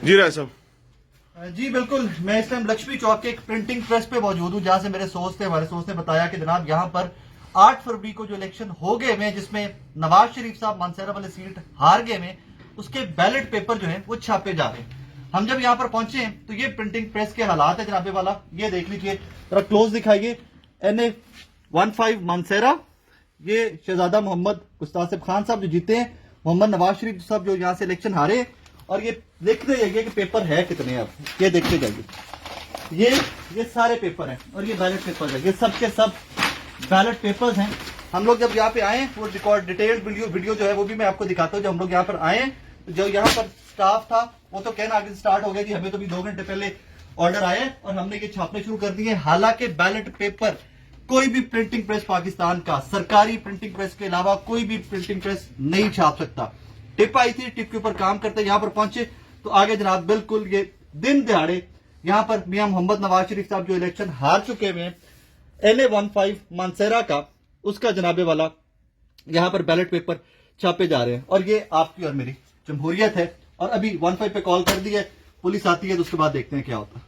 जी राय साहब। जी बिल्कुल, मैं इस टाइम लक्ष्मी चौक के एक प्रिंटिंग प्रेस पे मौजूद हूँ, जहां से मेरे सोर्स थे, हमारे सोर्स ने बताया कि जनाब यहाँ पर 8 फरवरी को जो इलेक्शन हो गए में, जिसमें नवाज शरीफ साहब मानसरा वाली सीट हार गए में, उसके बैलेट पेपर जो है वो छापे जा रहे हैं। हम जब यहाँ पर पहुंचे हैं तो ये प्रिंटिंग प्रेस के हालात है जनाबे वाला, ये देख लीजिए, जरा क्लोज दिखाइए। NA-15 मानसेरा, ये शहजादा मोहम्मद गुस्तासिब खान साहब जो जीते हैं, मोहम्मद नवाज शरीफ साहब जो यहाँ से इलेक्शन हारे, और ये देखते जाइए कि पेपर है कितने। अब ये देखते जाइए, ये सारे पेपर हैं और ये बैलेट पेपर है, ये सब के सब बैलेट पेपर्स हैं। हम लोग जब यहाँ पे आए, वो रिकॉर्ड डिटेल्ड वीडियो जो है वो भी मैं आपको दिखाता हूँ। जब हम लोग यहाँ पर आए तो जो यहाँ पर स्टाफ था वो तो कहना आगे स्टार्ट हो गया जी, हमें तो भी 2 घंटे पहले ऑर्डर आया और हमने ये छापने शुरू कर दिए। हालांकि बैलेट पेपर कोई भी प्रिंटिंग प्रेस पाकिस्तान का, सरकारी प्रिंटिंग प्रेस के अलावा कोई भी प्रिंटिंग प्रेस नहीं छाप सकता। टिप आई थी, टिप के ऊपर काम करते यहाँ पर पहुंचे तो आगे जनाब बिल्कुल ये दिन दिहाड़े यहाँ पर मियां मोहम्मद नवाज शरीफ साहब जो इलेक्शन हार चुके हुए हैं, NA-15 मानसेरा का, उसका जनाबे वाला यहाँ पर बैलेट पेपर छापे जा रहे हैं। और ये आपकी और मेरी जमहूरियत है। और अभी 15 पे कॉल कर दी है, पुलिस आती है तो उसके बाद देखते हैं क्या होता है।